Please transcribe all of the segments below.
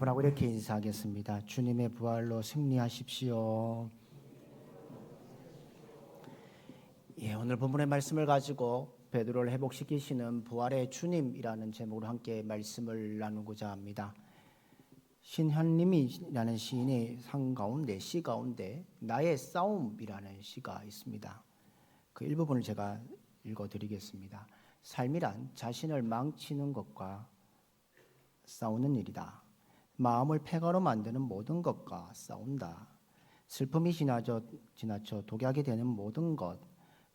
하고 이렇게 인사하겠습니다. 주님의 부활로 승리하십시오. 오늘 본문의 말씀을 가지고 베드로를 회복시키시는 부활의 주님이라는 제목으로 함께 말씀을 나누고자 합니다. 신현림이라는 시인의 시 가운데 나의 싸움이라는 시가 있습니다. 그 일부분을 제가 읽어드리겠습니다. 삶이란 자신을 망치는 것과 싸우는 일이다. 마음을 폐가로 만드는 모든 것과 싸운다. 슬픔이 지나쳐 독약이 되는 모든 것,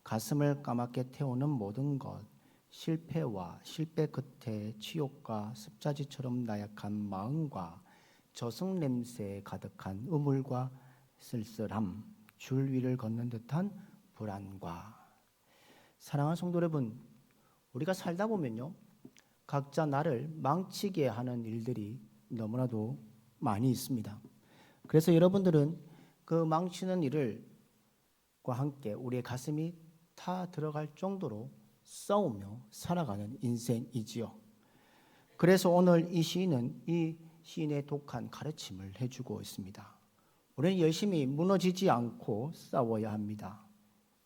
가슴을 까맣게 태우는 모든 것, 실패와 실패 끝에 치욕과 습자지처럼 나약한 마음과 저승 냄새에 가득한 우물과 쓸쓸함, 줄 위를 걷는 듯한 불안과. 사랑하는 성도 여러분, 우리가 살다 보면요, 각자 나를 망치게 하는 일들이 너무나도 많이 있습니다. 그래서 여러분들은 그 망치는 일과 함께 우리의 가슴이 타 들어갈 정도로 싸우며 살아가는 인생이지요. 그래서 오늘 이 시인은 이 시인의 독한 가르침을 해주고 있습니다. 우리는 열심히 무너지지 않고 싸워야 합니다.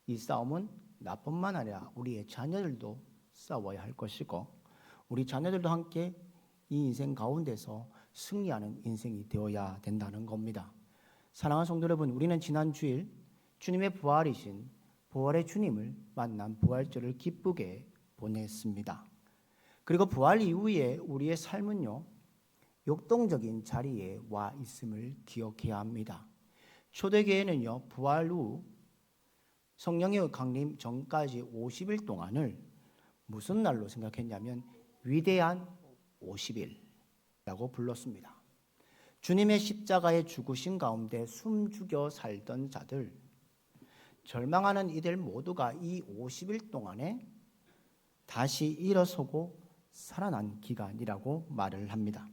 이 싸움은 나뿐만 아니라 우리의 자녀들도 싸워야 할 것이고, 우리 자녀들도 함께 이 인생 가운데서 승리하는 인생이 되어야 된다는 겁니다. 사랑하는 성도 여러분, 우리는 지난 주일 주님의 부활이신 부활의 주님을 만난 부활절을 기쁘게 보냈습니다. 그리고 부활 이후에 우리의 삶은요, 역동적인 자리에 와 있음을 기억해야 합니다. 초대교회는요, 부활 후 성령의 강림 전까지 50일 동안을 무슨 날로 생각했냐면 위대한 50일이라고 불렀습니다. 주님의 십자가에 죽으신 가운데 숨죽여 살던 자들, 절망하는 이들 모두가 이 50일 동안에 다시 일어서고 살아난 기간이라고 말을 합니다.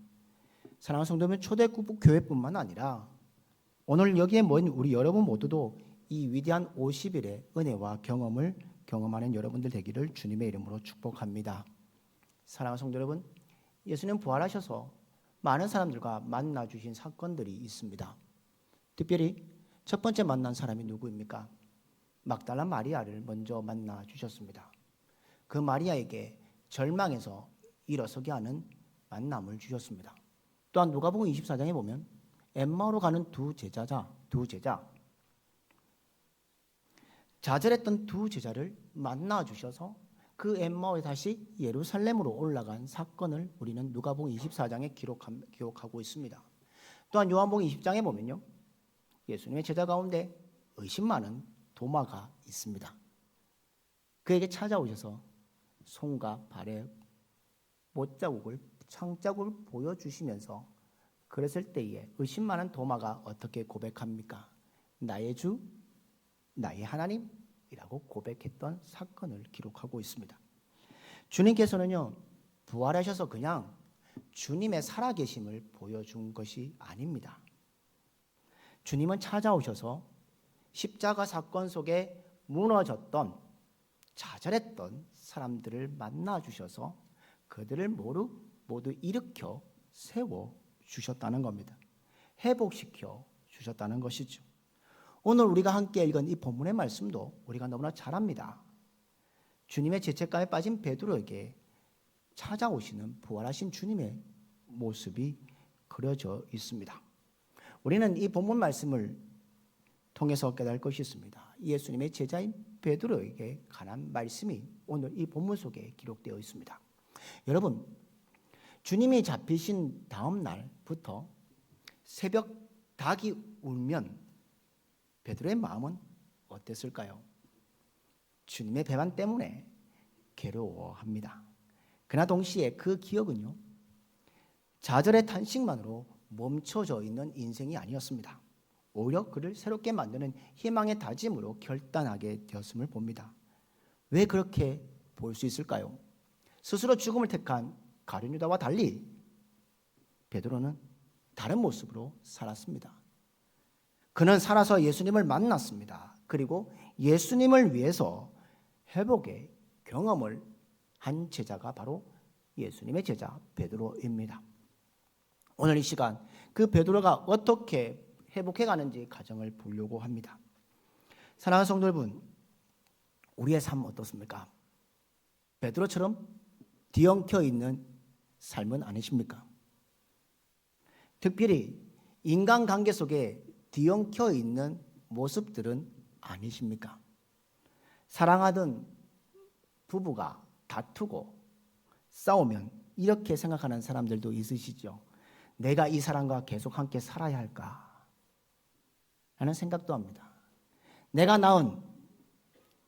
사랑하는 성도님, 초대교회뿐만 아니라 오늘 여기에 모인 우리 여러분 모두도 이 위대한 50일의 은혜와 경험을 경험하는 여러분들 되기를 주님의 이름으로 축복합니다. 사랑하는 성도 여러분, 예수님 부활하셔서 많은 사람들과 만나주신 사건들이 있습니다. 특별히 첫 번째 만난 사람이 누구입니까? 막달라 마리아를 먼저 만나주셨습니다. 그 마리아에게 절망에서 일어서게 하는 만남을 주셨습니다. 또한 누가복음 24장에 보면 엠마오로 가는 두 제자 좌절했던 두 제자를 만나주셔서 그 엠마오에 다시 예루살렘으로 올라간 사건을 우리는 누가복음 24장에 기록하고 있습니다. 또한 요한복음 20장에 보면요, 예수님의 제자 가운데 의심 많은 도마가 있습니다. 그에게 찾아오셔서 손과 발에 못자국을, 창자국을 보여주시면서 그랬을 때에 의심 많은 도마가 어떻게 고백합니까? 나의 주, 나의 하나님이라고 고백했던 사건을 기록하고 있습니다. 주님께서는요, 부활하셔서 그냥 주님의 살아계심을 보여준 것이 아닙니다. 주님은 찾아오셔서 십자가 사건 속에 무너졌던, 좌절했던 사람들을 만나주셔서 그들을 모두 일으켜 세워주셨다는 겁니다. 회복시켜 주셨다는 것이죠. 오늘 우리가 함께 읽은 이 본문의 말씀도 우리가 너무나 잘 압니다. 주님의 죄책감에 빠진 베드로에게 찾아오시는 부활하신 주님의 모습이 그려져 있습니다. 우리는 이 본문 말씀을 통해서 깨달을 것이 있습니다. 예수님의 제자인 베드로에게 관한 말씀이 오늘 이 본문 속에 기록되어 있습니다. 여러분, 주님이 잡히신 다음 날부터 새벽 닭이 울면 베드로의 마음은 어땠을까요? 주님의 배반 때문에 괴로워합니다. 그러나 동시에 그 기억은요, 좌절의 탄식만으로 멈춰져 있는 인생이 아니었습니다. 오히려 그를 새롭게 만드는 희망의 다짐으로 결단하게 되었음을 봅니다. 왜 그렇게 볼 수 있을까요? 스스로 죽음을 택한 가룟 유다와 달리 베드로는 다른 모습으로 살았습니다. 그는 살아서 예수님을 만났습니다. 그리고 예수님을 위해서 회복의 경험을 한 제자가 바로 예수님의 제자 베드로입니다. 오늘 이 시간 그 베드로가 어떻게 회복해 가는지 가정을 보려고 합니다. 사랑하는 성도 여러분, 우리의 삶 어떻습니까? 베드로처럼 뒤엉켜 있는 삶은 아니십니까? 특별히 인간관계 속에 뒤엉켜 있는 모습들은 아니십니까? 사랑하던 부부가 다투고 싸우면 이렇게 생각하는 사람들도 있으시죠. 내가 이 사람과 계속 함께 살아야 할까 하는 생각도 합니다. 내가 낳은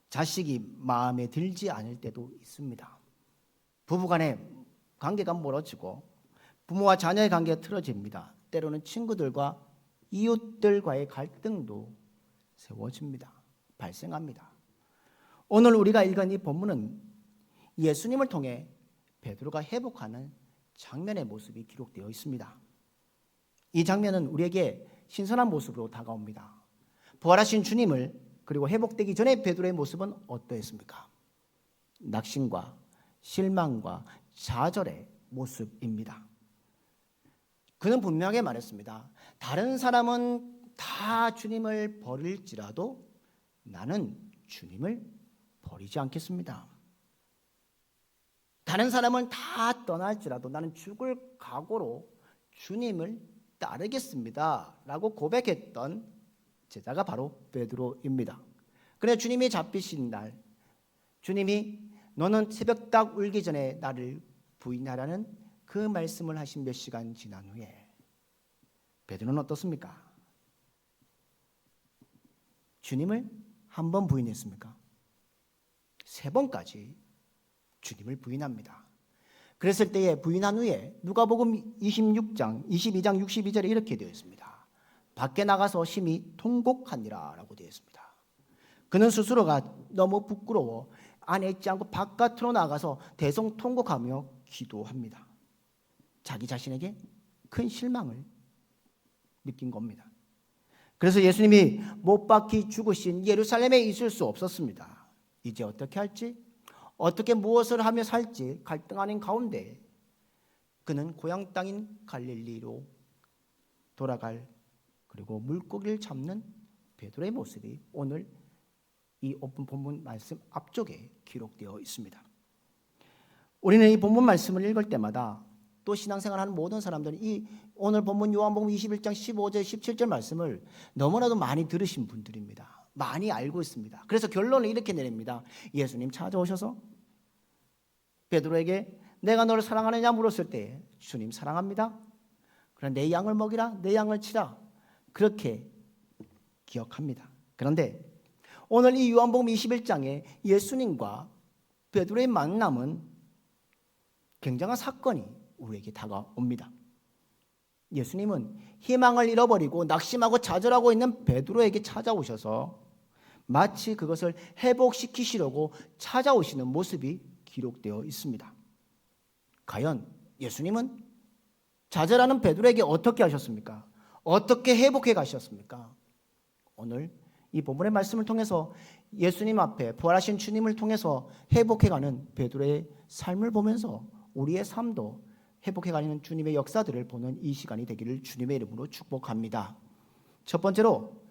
자식이 마음에 들지 않을 때도 있습니다. 부부간의 관계가 멀어지고 부모와 자녀의 관계가 틀어집니다. 때로는 친구들과 이웃들과의 갈등도 세워집니다. 발생합니다. 오늘 우리가 읽은 이 본문은 예수님을 통해 베드로가 회복하는 장면의 모습이 기록되어 있습니다. 이 장면은 우리에게 신선한 모습으로 다가옵니다. 부활하신 주님을 그리고 회복되기 전에 베드로의 모습은 어떠했습니까? 낙심과 실망과 좌절의 모습입니다. 그는 분명하게 말했습니다. 다른 사람은 다 주님을 버릴지라도 나는 주님을 버리지 않겠습니다. 다른 사람은 다 떠날지라도 나는 죽을 각오로 주님을 따르겠습니다 라고 고백했던 제자가 바로 베드로입니다. 그런데 주님이 잡히신 날, 주님이 너는 새벽 딱 울기 전에 나를 부인하라는 그 말씀을 하신 몇 시간 지난 후에 베드로는 어떻습니까? 주님을 한 번 부인했습니까? 3번까지 주님을 부인합니다. 그랬을 때에 부인한 후에 누가복음 22장 62절에 이렇게 되어 있습니다. 밖에 나가서 심히 통곡하니라 라고 되어 있습니다. 그는 스스로가 너무 부끄러워 안에 있지 않고 바깥으로 나가서 대성통곡하며 기도합니다. 자기 자신에게 큰 실망을 느낀 겁니다. 그래서 예수님이 못 박히 죽으신 예루살렘에 있을 수 없었습니다. 이제 어떻게 할지, 어떻게 무엇을 하며 살지 갈등하는 가운데 그는 고향 땅인 갈릴리로 돌아갈 그리고 물고기를 잡는 베드로의 모습이 오늘 이 본문 말씀 앞쪽에 기록되어 있습니다. 우리는 이 본문 말씀을 읽을 때마다 또 신앙생활하는 모든 사람들은 이 오늘 본문 요한복음 21장 15절 17절 말씀을 너무나도 많이 들으신 분들입니다. 많이 알고 있습니다. 그래서 결론을 이렇게 내립니다. 예수님 찾아오셔서 베드로에게 내가 너를 사랑하느냐 물었을 때 주님 사랑합니다. 그러나 내 양을 먹이라, 내 양을 치라. 그렇게 기억합니다. 그런데 오늘 이 요한복음 21장에 예수님과 베드로의 만남은 굉장한 사건이 우리에게 다가옵니다. 예수님은 희망을 잃어버리고 낙심하고 좌절하고 있는 베드로에게 찾아오셔서 마치 그것을 회복시키시려고 찾아오시는 모습이 기록되어 있습니다. 과연 예수님은 좌절하는 베드로에게 어떻게 하셨습니까? 어떻게 회복해 가셨습니까? 오늘 이 본문의 말씀을 통해서 예수님 앞에 부활하신 주님을 통해서 회복해가는 베드로의 삶을 보면서 우리의 삶도 회복해가는 주님의 역사들을 보는 이 시간이 되기를 주님의 이름으로 축복합니다. 첫 번째로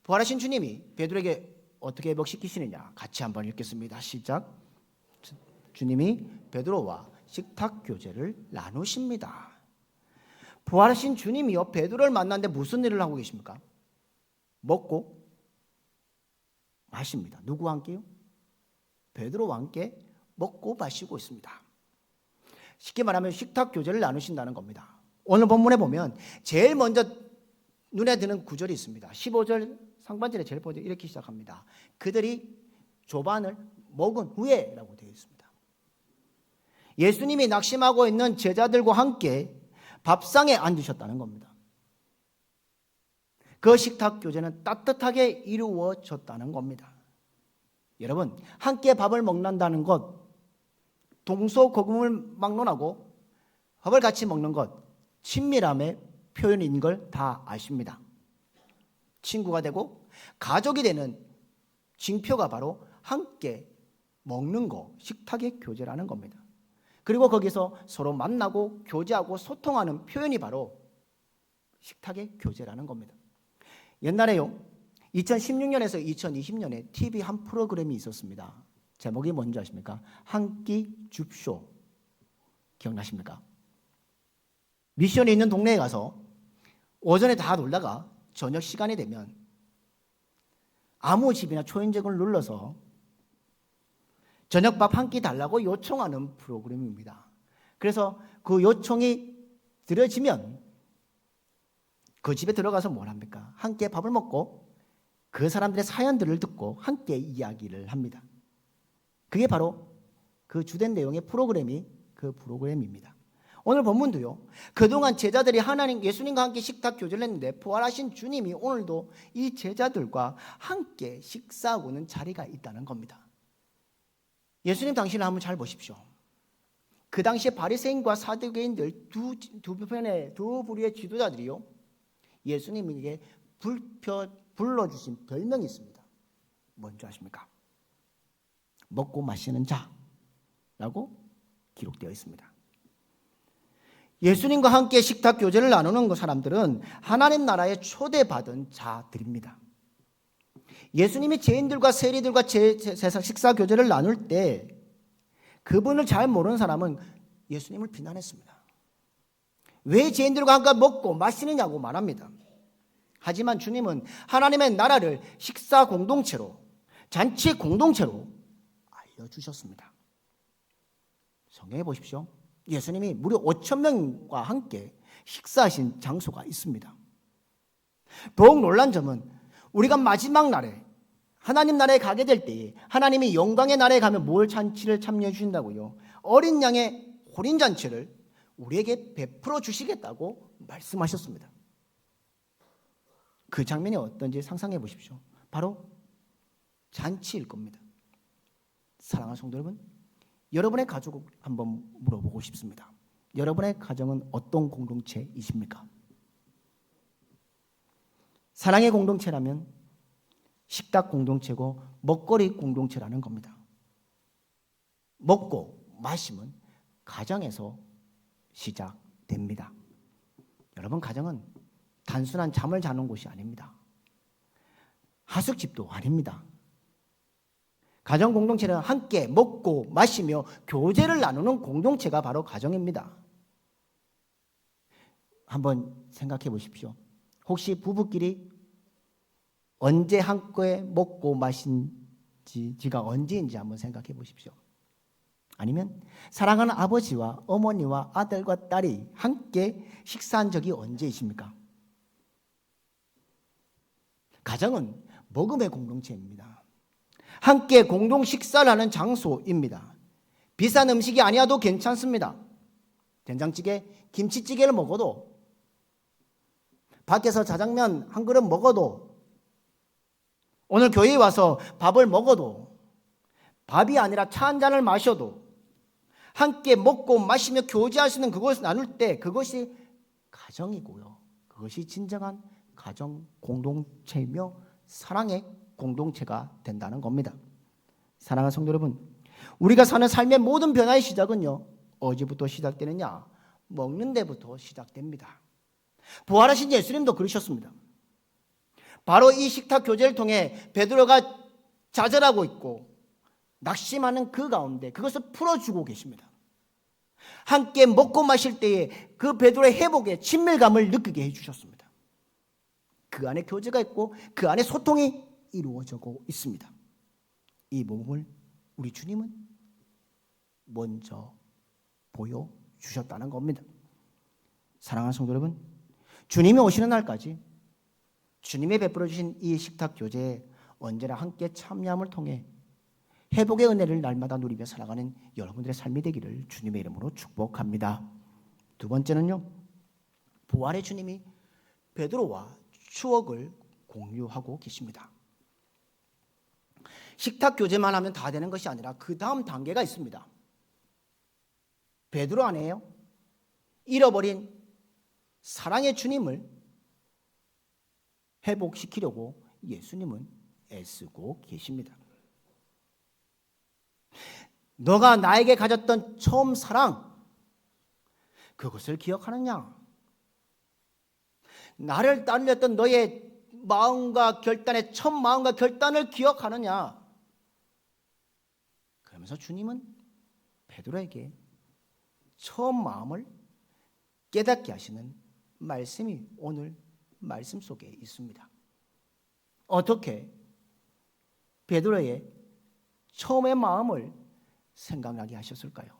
부활하신 주님이 베드로에게 어떻게 회복시키시느냐 같이 한번 읽겠습니다. 시작. 주님이 베드로와 식탁 교제를 나누십니다. 부활하신 주님이요 베드로를 만났는데 무슨 일을 하고 계십니까? 먹고 마십니다. 누구와 함께요? 베드로와 함께 먹고 마시고 있습니다. 쉽게 말하면 식탁 교제를 나누신다는 겁니다. 오늘 본문에 보면 제일 먼저 눈에 드는 구절이 있습니다. 15절 상반절에 제일 먼저 이렇게 시작합니다. 그들이 조반을 먹은 후에 라고 되어 있습니다. 예수님이 낙심하고 있는 제자들과 함께 밥상에 앉으셨다는 겁니다. 그 식탁 교제는 따뜻하게 이루어졌다는 겁니다. 여러분, 함께 밥을 먹는다는 것, 동서고금을 막론하고 밥을 같이 먹는 것, 친밀함의 표현인 걸 다 아십니다. 친구가 되고 가족이 되는 징표가 바로 함께 먹는 거, 식탁의 교제라는 겁니다. 그리고 거기서 서로 만나고 교제하고 소통하는 표현이 바로 식탁의 교제라는 겁니다. 옛날에요, 2016년에서 2020년에 TV 한 프로그램이 있었습니다. 제목이 뭔지 아십니까? 한 끼 줍쇼. 기억나십니까? 미션이 있는 동네에 가서 오전에 다 놀다가 저녁 시간이 되면 아무 집이나 초인종을 눌러서 저녁밥 한 끼 달라고 요청하는 프로그램입니다. 그래서 그 요청이 들어지면 그 집에 들어가서 뭘 합니까? 함께 밥을 먹고 그 사람들의 사연들을 듣고 함께 이야기를 합니다. 그게 바로 그 주된 내용의 프로그램이 그 프로그램입니다. 오늘 본문도요, 그동안 제자들이 예수님과 함께 식탁 교제를 했는데 부활하신 주님이 오늘도 이 제자들과 함께 식사하고는 자리가 있다는 겁니다. 예수님 당신을 한번 잘 보십시오. 그 당시에 바리새인과 사두개인들 두 부류의 지도자들이요, 예수님에게 불러주신 별명이 있습니다. 뭔지 아십니까? 먹고 마시는 자라고 기록되어 있습니다. 예수님과 함께 식탁 교제를 나누는 그 사람들은 하나님 나라에 초대받은 자들입니다. 예수님이 죄인들과 세리들과 식사 교제를 나눌 때 그분을 잘 모르는 사람은 예수님을 비난했습니다. 왜 죄인들과 함께 먹고 마시느냐고 말합니다. 하지만 주님은 하나님의 나라를 식사 공동체로, 잔치 공동체로 알려주셨습니다. 성경에 보십시오. 예수님이 무려 5,000명과 함께 식사하신 장소가 있습니다. 더욱 놀란 점은 우리가 마지막 날에 하나님 나라에 가게 될 때에 하나님이 영광의 나라에 가면 뭘 잔치를 참여해 주신다고요? 어린 양의 호린 잔치를 우리에게 베풀어 주시겠다고 말씀하셨습니다. 그 장면이 어떤지 상상해 보십시오. 바로 잔치일 겁니다. 사랑하는 성도 여러분, 여러분의 가족을 한번 물어보고 싶습니다. 여러분의 가정은 어떤 공동체이십니까? 사랑의 공동체라면 식탁 공동체고 먹거리 공동체라는 겁니다. 먹고 마심은 가정에서 시작됩니다. 여러분, 가정은 단순한 잠을 자는 곳이 아닙니다. 하숙집도 아닙니다. 가정 공동체는 함께 먹고 마시며 교제를 나누는 공동체가 바로 가정입니다. 한번 생각해 보십시오. 혹시 부부끼리 언제 함께 먹고 마신지가 언제인지 한번 생각해 보십시오. 아니면 사랑하는 아버지와 어머니와 아들과 딸이 함께 식사한 적이 언제이십니까? 가정은 먹음의 공동체입니다. 함께 공동 식사를 하는 장소입니다. 비싼 음식이 아니어도 괜찮습니다. 된장찌개, 김치찌개를 먹어도, 밖에서 자장면 한 그릇 먹어도, 오늘 교회에 와서 밥을 먹어도, 밥이 아니라 차 한 잔을 마셔도 함께 먹고 마시며 교제할 수 있는 그것을 나눌 때 그것이 가정이고요. 그것이 진정한 가정 공동체이며 사랑의 공동체가 된다는 겁니다. 사랑하는 성도 여러분, 우리가 사는 삶의 모든 변화의 시작은요, 어디부터 시작되느냐? 먹는 데부터 시작됩니다. 부활하신 예수님도 그러셨습니다. 바로 이 식탁 교제를 통해 베드로가 좌절하고 있고 낙심하는 그 가운데 그것을 풀어주고 계십니다. 함께 먹고 마실 때에 그 베드로의 회복에 친밀감을 느끼게 해주셨습니다. 그 안에 교제가 있고 그 안에 소통이 이루어지고 있습니다. 이 모범을 우리 주님은 먼저 보여주셨다는 겁니다. 사랑하는 성도 여러분, 주님이 오시는 날까지 주님이 베풀어 주신 이 식탁 교제에 언제나 함께 참여함을 통해 회복의 은혜를 날마다 누리며 살아가는 여러분들의 삶이 되기를 주님의 이름으로 축복합니다. 두 번째는요, 부활의 주님이 베드로와 추억을 공유하고 계십니다. 식탁 교제만 하면 다 되는 것이 아니라 그 다음 단계가 있습니다. 베드로 안에요, 잃어버린 사랑의 주님을 회복시키려고 예수님은 애쓰고 계십니다. 너가 나에게 가졌던 처음 사랑, 그것을 기억하느냐? 나를 따르렸던 너의 마음과 결단의 첫 마음과 결단을 기억하느냐? 그러면서 주님은 베드로에게 처음 마음을 깨닫게 하시는 말씀이 오늘 말씀 속에 있습니다. 어떻게 베드로의 처음의 마음을 생각나게 하셨을까요?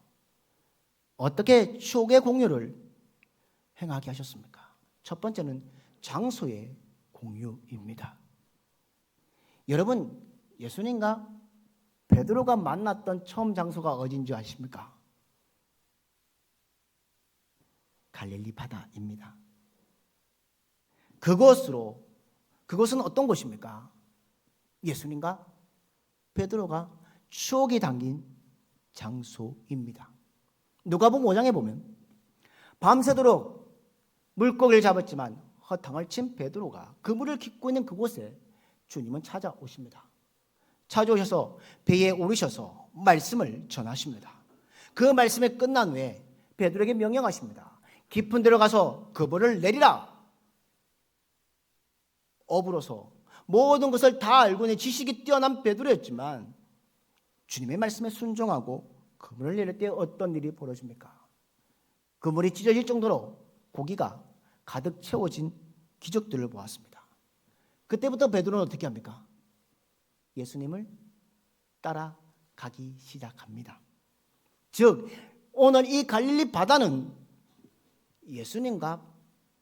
어떻게 추억의 공유를 행하게 하셨습니까? 첫 번째는 장소의 공유입니다. 여러분, 예수님과 베드로가 만났던 처음 장소가 어딘 줄 아십니까? 갈릴리 바다입니다. 그곳은 어떤 곳입니까? 예수님과 베드로가 추억이 담긴 장소입니다. 누가복음 5장에 보면 밤새도록 물고기를 잡았지만 허탕을 친 베드로가 그물을 깃고 있는 그곳에 주님은 찾아오십니다. 찾아오셔서 배에 오르셔서 말씀을 전하십니다. 그 말씀이 끝난 후에 베드로에게 명령하십니다. 깊은 데로 가서 그물을 내리라. 어부로서 모든 것을 다 알고 있는 지식이 뛰어난 베드로였지만 주님의 말씀에 순종하고 그물을 내릴 때 어떤 일이 벌어집니까? 그물이 찢어질 정도로 고기가 가득 채워진 기적들을 보았습니다. 그때부터 베드로는 어떻게 합니까? 예수님을 따라가기 시작합니다. 즉 오늘 이 갈릴리 바다는 예수님과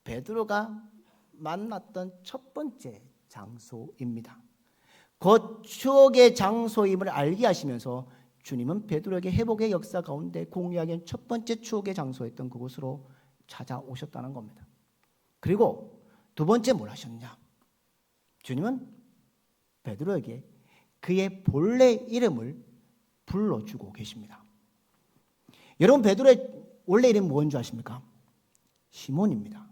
베드로가 만났던 첫 번째 장소입니다. 곧 추억의 장소임을 알게 하시면서 주님은 베드로에게 회복의 역사 가운데 공유하기엔 첫 번째 추억의 장소였던 그곳으로 찾아오셨다는 겁니다. 그리고 두 번째 뭘 하셨냐? 주님은 베드로에게 그의 본래 이름을 불러주고 계십니다. 여러분, 베드로의 원래 이름이 뭔지 아십니까? 시몬입니다.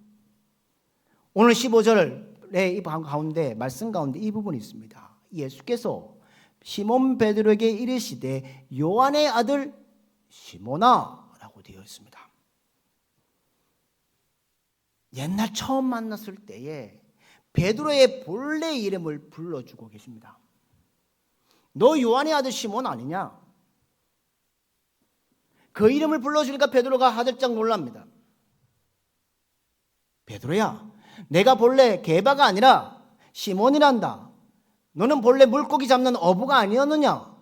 오늘 15절의 이 가운데 말씀 가운데 이 부분이 있습니다. 예수께서 시몬 베드로에게 이르시되 요한의 아들 시몬아 라고 되어 있습니다. 옛날 처음 만났을 때에 베드로의 본래 이름을 불러주고 계십니다. 너 요한의 아들 시몬 아니냐? 그 이름을 불러주니까 베드로가 하들짝 놀랍니다. 베드로야, 내가 본래 게바가 아니라 시몬이란다. 너는 본래 물고기 잡는 어부가 아니었느냐?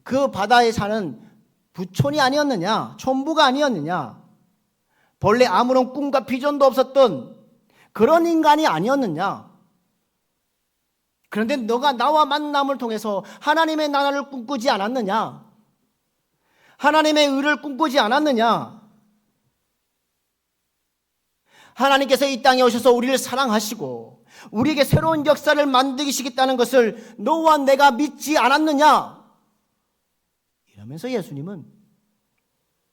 그 바다에 사는 부촌이 아니었느냐? 촌부가 아니었느냐? 본래 아무런 꿈과 비전도 없었던 그런 인간이 아니었느냐? 그런데 너가 나와 만남을 통해서 하나님의 나라를 꿈꾸지 않았느냐? 하나님의 의를 꿈꾸지 않았느냐? 하나님께서 이 땅에 오셔서 우리를 사랑하시고 우리에게 새로운 역사를 만드시겠다는 것을 너와 내가 믿지 않았느냐? 이러면서 예수님은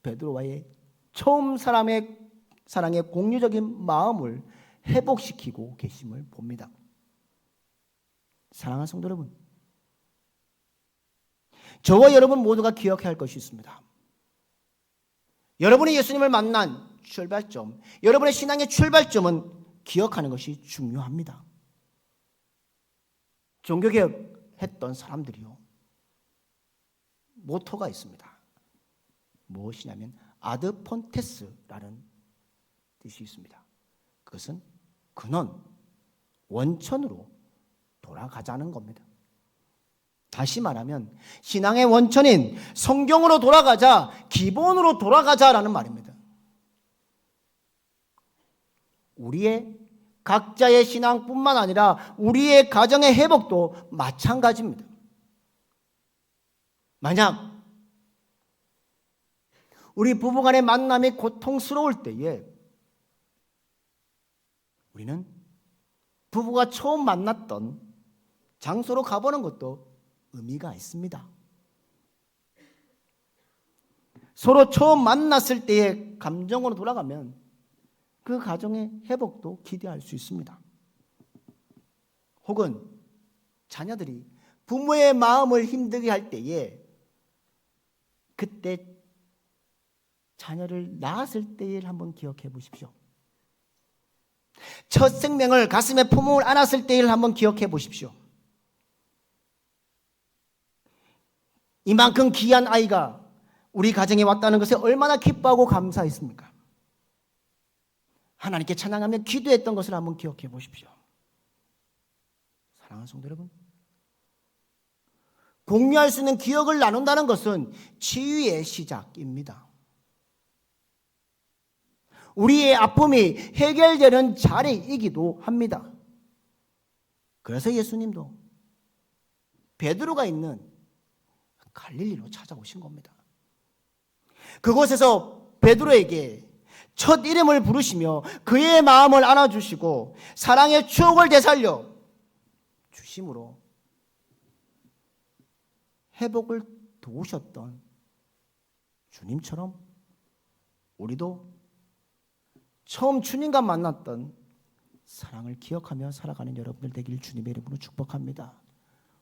베드로와의 처음 사랑의 공유적인 마음을 회복시키고 계심을 봅니다. 사랑하는 성도 여러분, 저와 여러분 모두가 기억해야 할 것이 있습니다. 여러분이 예수님을 만난 출발점, 여러분의 신앙의 출발점은 기억하는 것이 중요합니다. 종교개혁했던 사람들이요, 모토가 있습니다. 무엇이냐면 아드 폰테스라는 뜻이 있습니다. 그것은 근원, 원천으로 돌아가자는 겁니다. 다시 말하면 신앙의 원천인 성경으로 돌아가자, 기본으로 돌아가자라는 말입니다. 우리의 각자의 신앙뿐만 아니라 우리의 가정의 회복도 마찬가지입니다. 만약 우리 부부간의 만남이 고통스러울 때에 우리는 부부가 처음 만났던 장소로 가보는 것도 의미가 있습니다. 서로 처음 만났을 때의 감정으로 돌아가면 그 가정의 회복도 기대할 수 있습니다. 혹은 자녀들이 부모의 마음을 힘들게 할 때에 그때 자녀를 낳았을 때를 한번 기억해 보십시오. 첫 생명을 가슴에 품을 안았을 때를 한번 기억해 보십시오. 이만큼 귀한 아이가 우리 가정에 왔다는 것에 얼마나 기뻐하고 감사했습니까? 하나님께 찬양하며 기도했던 것을 한번 기억해 보십시오. 사랑하는 성도 여러분, 공유할 수 있는 기억을 나눈다는 것은 치유의 시작입니다. 우리의 아픔이 해결되는 자리이기도 합니다. 그래서 예수님도 베드로가 있는 갈릴리로 찾아오신 겁니다. 그곳에서 베드로에게 첫 이름을 부르시며 그의 마음을 안아주시고 사랑의 추억을 되살려 주심으로 회복을 도우셨던 주님처럼 우리도 처음 주님과 만났던 사랑을 기억하며 살아가는 여러분들 되길 주님의 이름으로 축복합니다.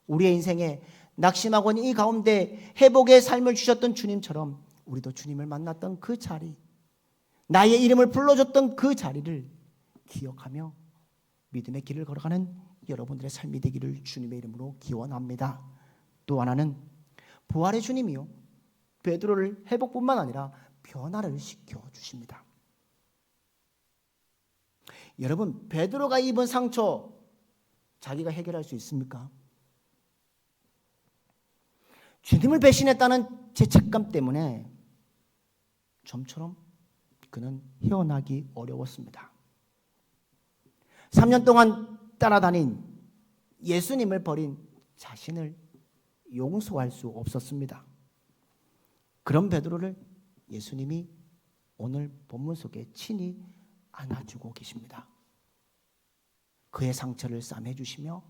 우리의 인생에 낙심하고 있는 이 가운데 회복의 삶을 주셨던 주님처럼 우리도 주님을 만났던 그 자리, 나의 이름을 불러줬던 그 자리를 기억하며 믿음의 길을 걸어가는 여러분들의 삶이 되기를 주님의 이름으로 기원합니다. 또 하나는 부활의 주님이요, 베드로를 회복뿐만 아니라 변화를 시켜주십니다. 여러분, 베드로가 입은 상처 자기가 해결할 수 있습니까? 주님을 배신했다는 죄책감 때문에 좀처럼 그는 헤어나기 어려웠습니다. 3년 동안 따라다닌 예수님을 버린 자신을 용서할 수 없었습니다. 그런 베드로를 예수님이 오늘 본문 속에 친히 안아주고 계십니다. 그의 상처를 싸매주시며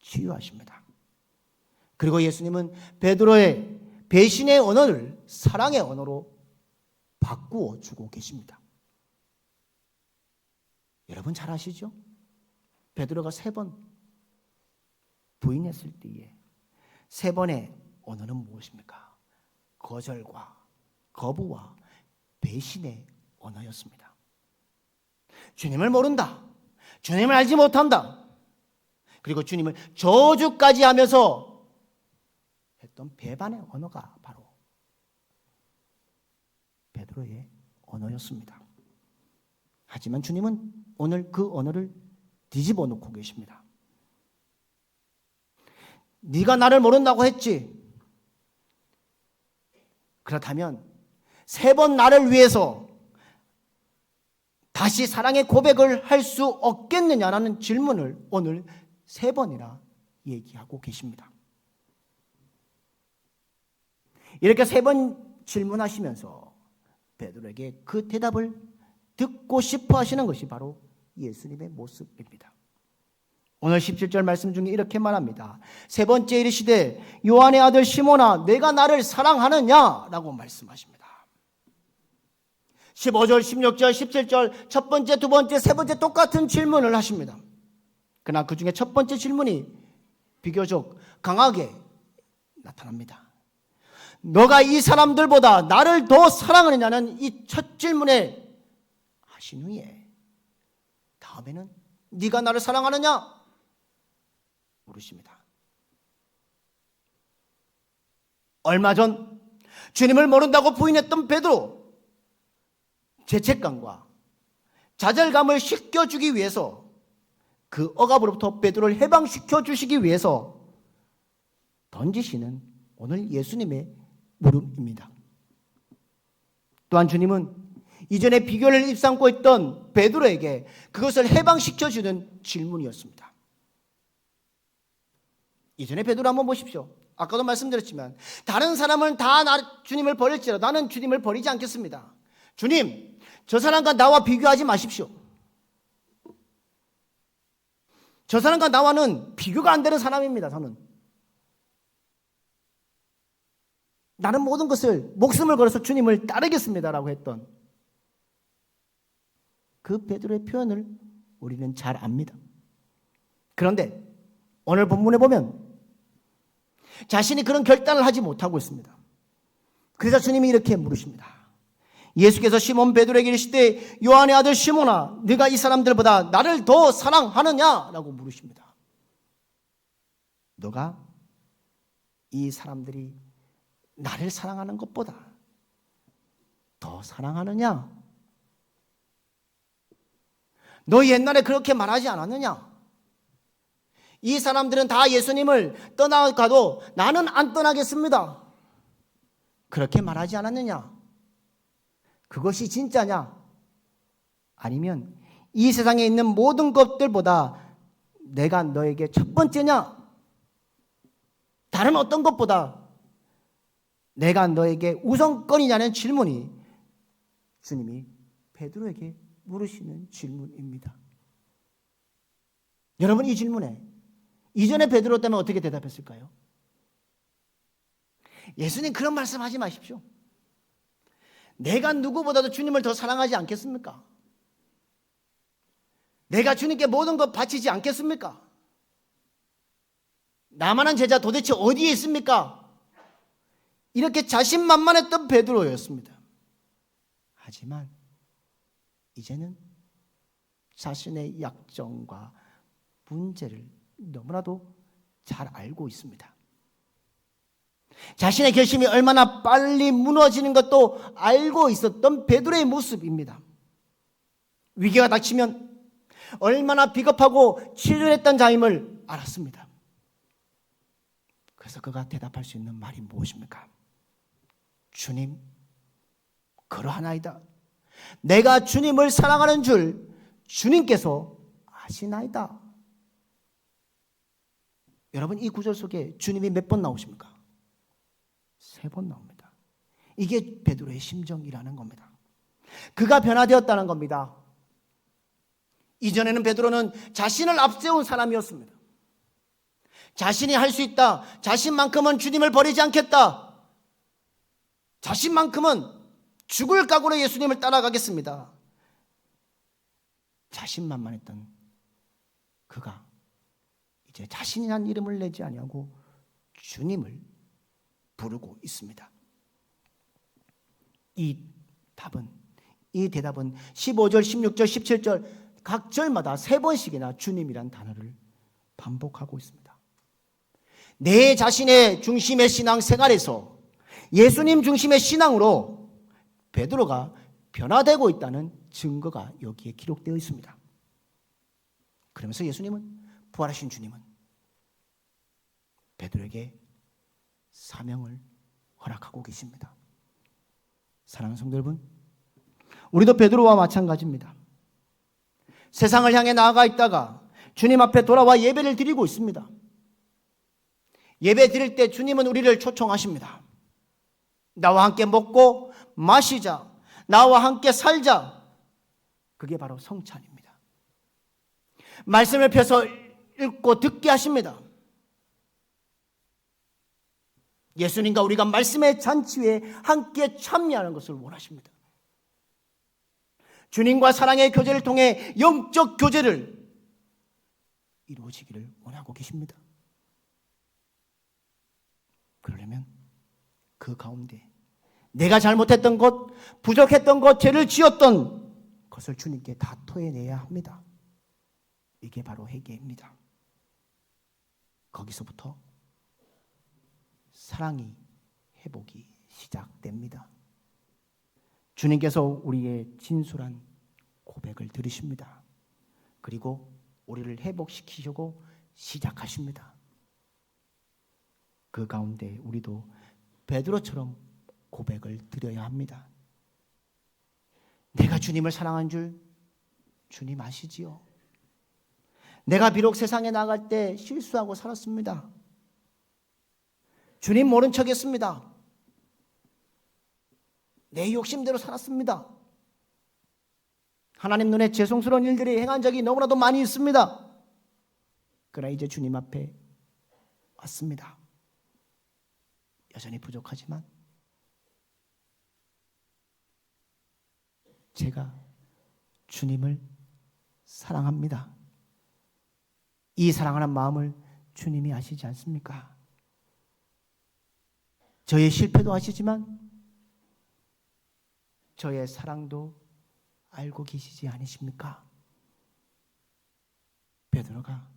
치유하십니다. 그리고 예수님은 베드로의 배신의 언어를 사랑의 언어로 바꾸어 주고 계십니다. 여러분 잘 아시죠? 베드로가 3번 부인했을 때에 3번의 언어는 무엇입니까? 거절과 거부와 배신의 언어였습니다. 주님을 모른다, 주님을 알지 못한다, 그리고 주님을 저주까지 하면서 했던 배반의 언어가 바로 베드로의 언어였습니다. 하지만 주님은 오늘 그 언어를 뒤집어 놓고 계십니다. 네가 나를 모른다고 했지. 그렇다면 3번 나를 위해서 다시 사랑의 고백을 할 수 없겠느냐라는 질문을 오늘 3번이나 얘기하고 계십니다. 이렇게 3번 질문하시면서 베드로에게 그 대답을 듣고 싶어 하시는 것이 바로 예수님의 모습입니다. 오늘 17절 말씀 중에 이렇게 말합니다. 3번째 이르시되 요한의 아들 시몬아 내가 나를 사랑하느냐? 라고 말씀하십니다. 15절, 16절, 17절 첫 번째, 두 번째, 세 번째 똑같은 질문을 하십니다. 그러나 그 중에 첫 번째 질문이 비교적 강하게 나타납니다. 너가 이 사람들보다 나를 더 사랑하느냐는 이 첫 질문에 하신 후에 다음에는 네가 나를 사랑하느냐? 물으십니다. 얼마 전 주님을 모른다고 부인했던 베드로, 죄책감과 좌절감을 씻겨주기 위해서 그 억압으로부터 베드로를 해방시켜 주시기 위해서 던지시는 오늘 예수님의 물음입니다. 또한 주님은 이전에 비교를 입삼고 있던 베드로에게 그것을 해방시켜주는 질문이었습니다. 이전에 베드로 한번 보십시오. 아까도 말씀드렸지만 다른 사람은 다 주님을 버릴지라도 나는 주님을 버리지 않겠습니다. 주님, 저 사람과 나와 비교하지 마십시오. 저 사람과 나와는 비교가 안 되는 사람입니다. 나는 모든 것을 목숨을 걸어서 주님을 따르겠습니다라고 했던 그 베드로의 표현을 우리는 잘 압니다. 그런데 오늘 본문에 보면 자신이 그런 결단을 하지 못하고 있습니다. 그래서 주님이 이렇게 물으십니다. 예수께서 시몬 베드로에게 이르시되 요한의 아들 시몬아 네가 이 사람들보다 나를 더 사랑하느냐라고 물으십니다. 너가 이 사람들이 나를 사랑하는 것보다 더 사랑하느냐? 너 옛날에 그렇게 말하지 않았느냐? 이 사람들은 다 예수님을 떠나가도 나는 안 떠나겠습니다. 그렇게 말하지 않았느냐? 그것이 진짜냐? 아니면 이 세상에 있는 모든 것들보다 내가 너에게 첫 번째냐? 다른 어떤 것보다 내가 너에게 우선권이냐는 질문이 주님이 베드로에게 물으시는 질문입니다. 여러분, 이 질문에 이전에 베드로 때문에 어떻게 대답했을까요? 예수님 그런 말씀하지 마십시오. 내가 누구보다도 주님을 더 사랑하지 않겠습니까? 내가 주님께 모든 것 바치지 않겠습니까? 나만한 제자 도대체 어디에 있습니까? 이렇게 자신만만했던 베드로였습니다. 하지만 이제는 자신의 약점과 문제를 너무나도 잘 알고 있습니다. 자신의 결심이 얼마나 빨리 무너지는 것도 알고 있었던 베드로의 모습입니다. 위기가 닥치면 얼마나 비겁하고 치졸했던 자임을 알았습니다. 그래서 그가 대답할 수 있는 말이 무엇입니까? 주님, 그러하나이다. 내가 주님을 사랑하는 줄 주님께서 아시나이다. 여러분, 이 구절 속에 주님이 몇 번 나오십니까? 3번 나옵니다. 이게 베드로의 심정이라는 겁니다. 그가 변화되었다는 겁니다. 이전에는 베드로는 자신을 앞세운 사람이었습니다. 자신이 할 수 있다. 자신만큼은 주님을 버리지 않겠다. 자신만큼은 죽을 각오로 예수님을 따라가겠습니다. 자신만만했던 그가 이제 자신이란 이름을 내지 아니하고 주님을 부르고 있습니다. 이 대답은 15절, 16절, 17절 각 절마다 3번씩이나 주님이란 단어를 반복하고 있습니다. 내 자신의 중심의 신앙 생활에서 예수님 중심의 신앙으로 베드로가 변화되고 있다는 증거가 여기에 기록되어 있습니다. 그러면서 예수님은, 부활하신 주님은 베드로에게 사명을 허락하고 계십니다. 사랑하는 성도 여러분, 우리도 베드로와 마찬가지입니다. 세상을 향해 나아가 있다가 주님 앞에 돌아와 예배를 드리고 있습니다. 예배 드릴 때 주님은 우리를 초청하십니다. 나와 함께 먹고 마시자. 나와 함께 살자. 그게 바로 성찬입니다. 말씀을 펴서 읽고 듣게 하십니다. 예수님과 우리가 말씀의 잔치에 함께 참여하는 것을 원하십니다. 주님과 사랑의 교제를 통해 영적 교제를 이루어지기를 원하고 계십니다. 그러려면 그 가운데 내가 잘못했던 것, 부족했던 것, 죄를 지었던 것을 주님께 다 토해내야 합니다. 이게 바로 회개입니다. 거기서부터 사랑이 회복이 시작됩니다. 주님께서 우리의 진솔한 고백을 들으십니다. 그리고 우리를 회복시키시고 시작하십니다. 그 가운데 우리도 베드로처럼 고백을 드려야 합니다. 내가 주님을 사랑한 줄 주님 아시지요? 내가 비록 세상에 나갈 때 실수하고 살았습니다. 주님 모른 척했습니다. 내 욕심대로 살았습니다. 하나님 눈에 죄송스러운 일들이 행한 적이 너무나도 많이 있습니다. 그러나 이제 주님 앞에 왔습니다. 여전히 부족하지만 제가 주님을 사랑합니다. 이 사랑하는 마음을 주님이 아시지 않습니까? 저의 실패도 아시지만 저의 사랑도 알고 계시지 않으십니까? 베드로가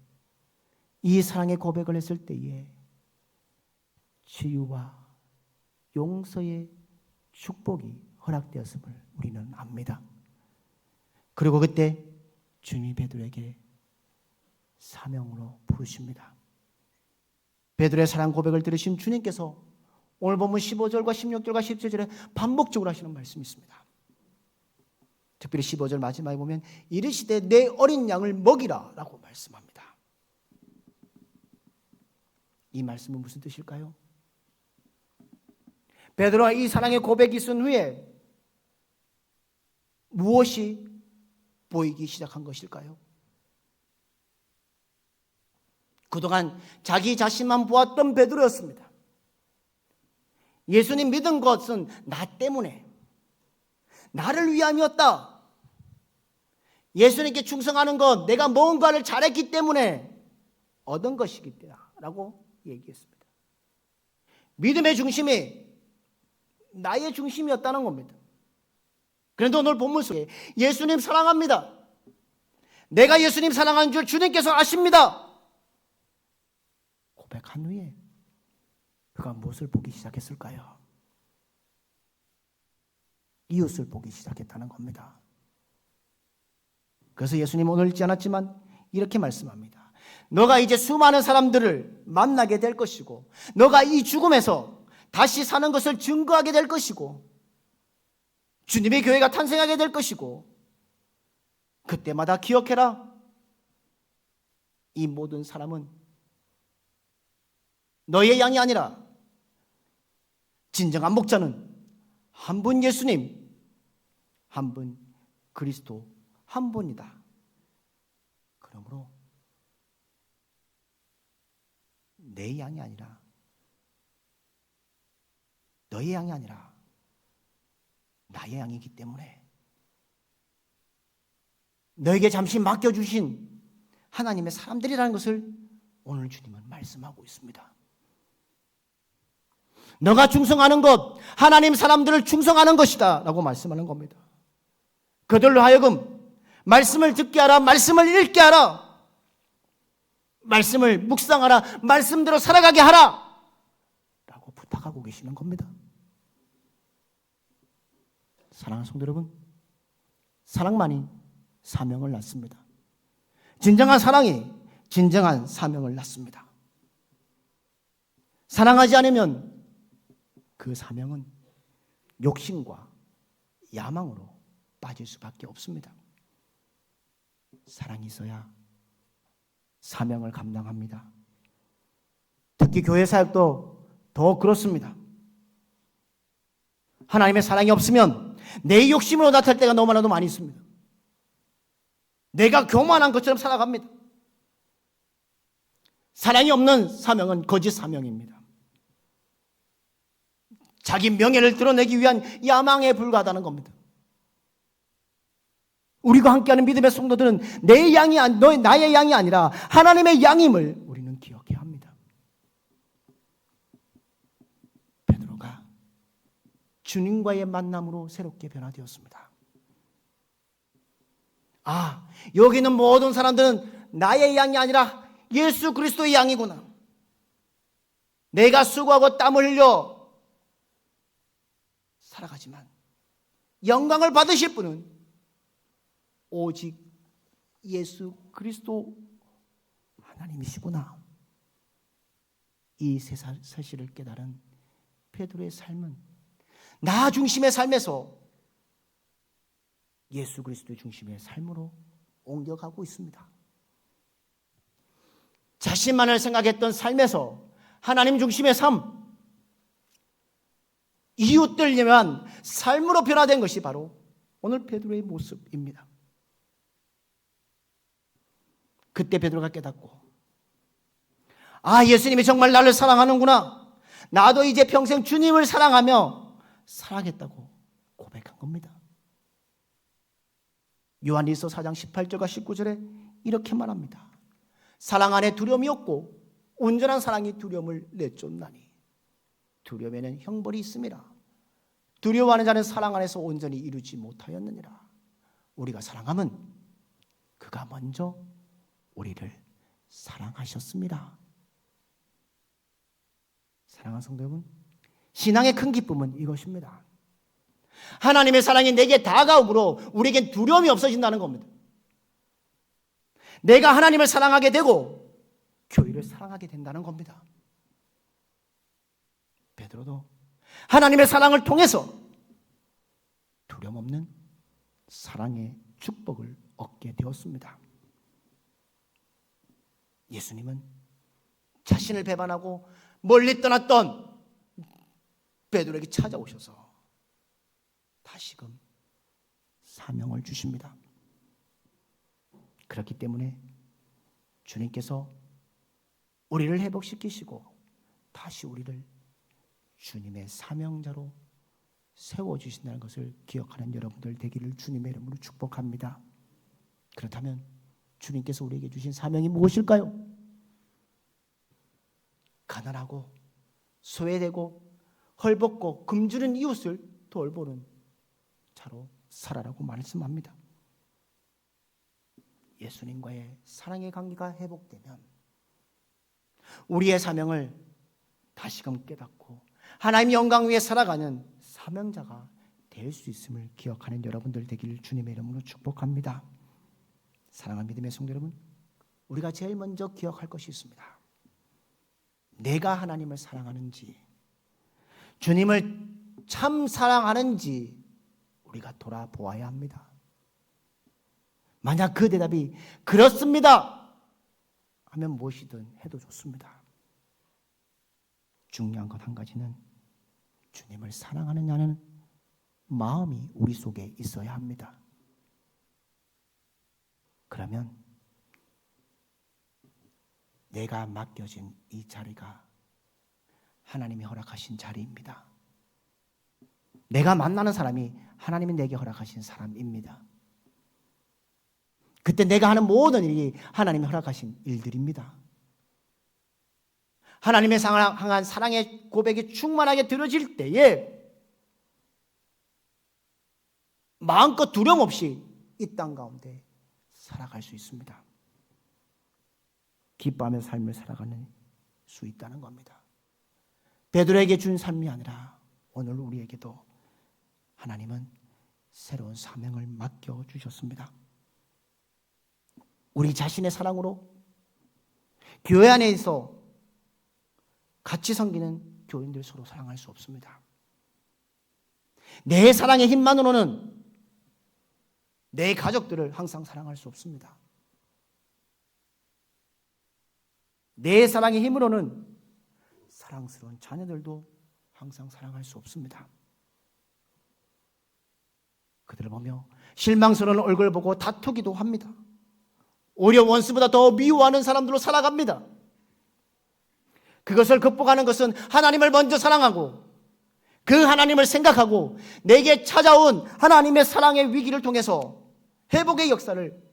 이 사랑의 고백을 했을 때에 치유와 용서의 축복이 허락되었음을 우리는 압니다. 그리고 그때 주님이 베드로에게 사명으로 부르십니다. 베드로의 사랑 고백을 들으신 주님께서 오늘 본문 15절과 16절과 17절에 반복적으로 하시는 말씀이 있습니다. 특별히 15절 마지막에 보면 이르시되 내 어린 양을 먹이라 라고 말씀합니다. 이 말씀은 무슨 뜻일까요? 베드로가 이 사랑의 고백이 있은 후에 무엇이 보이기 시작한 것일까요? 그동안 자기 자신만 보았던 베드로였습니다. 예수님 믿은 것은 나 때문에, 나를 위함이었다. 예수님께 충성하는 것, 내가 뭔가를 잘했기 때문에 얻은 것이겠다 라고 얘기했습니다. 믿음의 중심이 나의 중심이었다는 겁니다. 그런데 오늘 본문 속에 예수님 사랑합니다. 내가 예수님 사랑하는 줄 주님께서 아십니다. 고백한 후에 그가 무엇을 보기 시작했을까요? 이웃을 보기 시작했다는 겁니다. 그래서 예수님 오늘 읽지 않았지만 이렇게 말씀합니다. 너가 이제 수많은 사람들을 만나게 될 것이고 너가 이 죽음에서 다시 사는 것을 증거하게 될 것이고 주님의 교회가 탄생하게 될 것이고 그때마다 기억해라. 이 모든 사람은 너의 양이 아니라 진정한 목자는 한 분 예수님, 한 분 그리스도, 한 분이다. 그러므로 내 양이 아니라 너의 양이 아니라 나의 양이기 때문에 너에게 잠시 맡겨주신 하나님의 사람들이라는 것을 오늘 주님은 말씀하고 있습니다. 너가 충성하는 것, 하나님 사람들을 충성하는 것이다 라고 말씀하는 겁니다. 그들로 하여금 말씀을 듣게 하라, 말씀을 읽게 하라, 말씀을 묵상하라, 말씀대로 살아가게 하라 라고 부탁하고 계시는 겁니다. 사랑하는 성도 여러분, 사랑만이 사명을 낳습니다. 진정한 사랑이 진정한 사명을 낳습니다. 사랑하지 않으면 그 사명은 욕심과 야망으로 빠질 수밖에 없습니다. 사랑이 있어야 사명을 감당합니다. 특히 교회 사역도 더 그렇습니다. 하나님의 사랑이 없으면 내 욕심으로 나탈 때가 너무나도 많이 있습니다. 내가 교만한 것처럼 살아갑니다. 사랑이 없는 사명은 거짓 사명입니다. 자기 명예를 드러내기 위한 야망에 불과하다는 겁니다. 우리가 함께하는 믿음의 성도들은 나의 양이 아니라 하나님의 양임을 우리는 기억해야 합니다. 베드로가 주님과의 만남으로 새롭게 변화되었습니다. 여기 있는 모든 사람들은 나의 양이 아니라 예수 그리스도의 양이구나. 내가 수고하고 땀을 흘려 살아가지만 영광을 받으실 분은 오직 예수 그리스도 하나님이시구나. 이 사실을 깨달은 베드로의 삶은 나 중심의 삶에서 예수 그리스도의 중심의 삶으로 옮겨가고 있습니다. 자신만을 생각했던 삶에서 하나님 중심의 삶, 이웃들 위한 삶으로 변화된 것이 바로 오늘 베드로의 모습입니다. 그때 베드로가 깨닫고 예수님이 정말 나를 사랑하는구나. 나도 이제 평생 주님을 사랑하며 살아가겠다고 고백한 겁니다. 요한일서 4장 18절과 19절에 이렇게 말합니다. 사랑 안에 두려움이 없고 온전한 사랑이 두려움을 내쫓나니 두려움에는 형벌이 있음이라. 두려워하는 자는 사랑 안에서 온전히 이루지 못하였느니라. 우리가 사랑하면 그가 먼저 우리를 사랑하셨습니다. 사랑하는 성도 여러분, 신앙의 큰 기쁨은 이것입니다. 하나님의 사랑이 내게 다가오므로 우리에겐 두려움이 없어진다는 겁니다. 내가 하나님을 사랑하게 되고 교회를 사랑하게 된다는 겁니다. 베드로도 하나님의 사랑을 통해서 두려움 없는 사랑의 축복을 얻게 되었습니다. 예수님은 자신을 배반하고 멀리 떠났던 베드로에게 찾아오셔서 다시금 사명을 주십니다. 그렇기 때문에 주님께서 우리를 회복시키시고 다시 우리를 주님의 사명자로 세워주신다는 것을 기억하는 여러분들 되기를 주님의 이름으로 축복합니다. 그렇다면 주님께서 우리에게 주신 사명이 무엇일까요? 가난하고 소외되고 헐벗고 금주는 이웃을 돌보는 자로 살아라고 말씀합니다. 예수님과의 사랑의 관계가 회복되면 우리의 사명을 다시금 깨닫고 하나님의 영광 위에 살아가는 사명자가 될 수 있음을 기억하는 여러분들 되기를 주님의 이름으로 축복합니다. 사랑하는 믿음의 성도 여러분, 우리가 제일 먼저 기억할 것이 있습니다. 내가 하나님을 사랑하는지, 주님을 참 사랑하는지 우리가 돌아보아야 합니다. 만약 그 대답이 그렇습니다 하면 무엇이든 해도 좋습니다. 중요한 것 한 가지는 주님을 사랑하느냐는 마음이 우리 속에 있어야 합니다. 그러면 내가 맡겨진 이 자리가 하나님이 허락하신 자리입니다. 내가 만나는 사람이 하나님이 내게 허락하신 사람입니다. 그때 내가 하는 모든 일이 하나님이 허락하신 일들입니다. 하나님의 향한 사랑의 고백이 충만하게 들어질 때에 마음껏 두려움 없이 이 땅 가운데 살아갈 수 있습니다. 기뻐하며 삶을 살아가는 수 있다는 겁니다. 베드로에게 준 삶이 아니라 오늘 우리에게도 하나님은 새로운 사명을 맡겨주셨습니다. 우리 자신의 사랑으로 교회 안에서 같이 섬기는 교인들 서로 사랑할 수 없습니다. 내 사랑의 힘만으로는 내 가족들을 항상 사랑할 수 없습니다. 내 사랑의 힘으로는 사랑스러운 자녀들도 항상 사랑할 수 없습니다. 그들을 보며 실망스러운 얼굴을 보고 다투기도 합니다. 오히려 원수보다 더 미워하는 사람들로 살아갑니다. 그것을 극복하는 것은 하나님을 먼저 사랑하고 그 하나님을 생각하고 내게 찾아온 하나님의 사랑의 위기를 통해서 회복의 역사를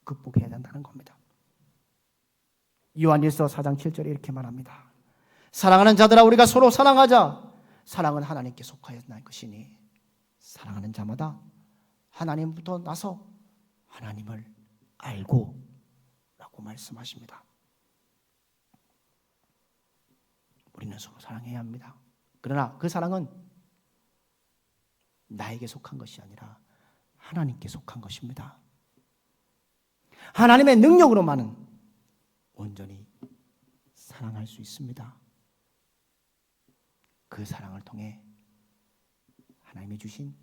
극복해야 된다는 겁니다. 요한일서 4장 7절에 이렇게 말합니다. 사랑하는 자들아 우리가 서로 사랑하자. 사랑은 하나님께 속하였나니 것이니 사랑하는 자마다 하나님부터 나서 하나님을 알고 라고 말씀하십니다. 우리는 서로 사랑해야 합니다. 그러나 그 사랑은 나에게 속한 것이 아니라 하나님께 속한 것입니다. 하나님의 능력으로만은 온전히 사랑할 수 있습니다. 그 사랑을 통해 하나님이 주신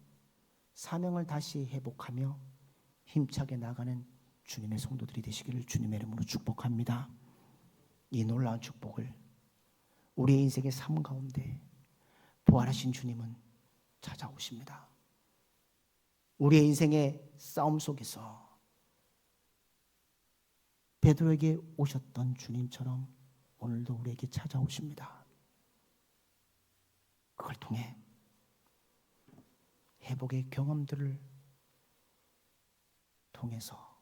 사명을 다시 회복하며 힘차게 나가는 주님의 성도들이 되시기를 주님의 이름으로 축복합니다. 이 놀라운 축복을 우리의 인생의 삶 가운데 부활하신 주님은 찾아오십니다. 우리의 인생의 싸움 속에서 베드로에게 오셨던 주님처럼 오늘도 우리에게 찾아오십니다. 그걸 통해 회복의 경험들을 통해서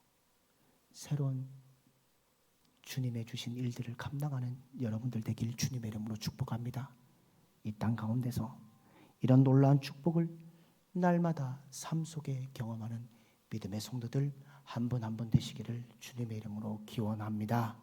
새로운 주님의 주신 일들을 감당하는 여러분들 되길 주님의 이름으로 축복합니다. 이 땅 가운데서 이런 놀라운 축복을 날마다 삶 속에 경험하는 믿음의 성도들 한 분 한 분 되시기를 주님의 이름으로 기원합니다.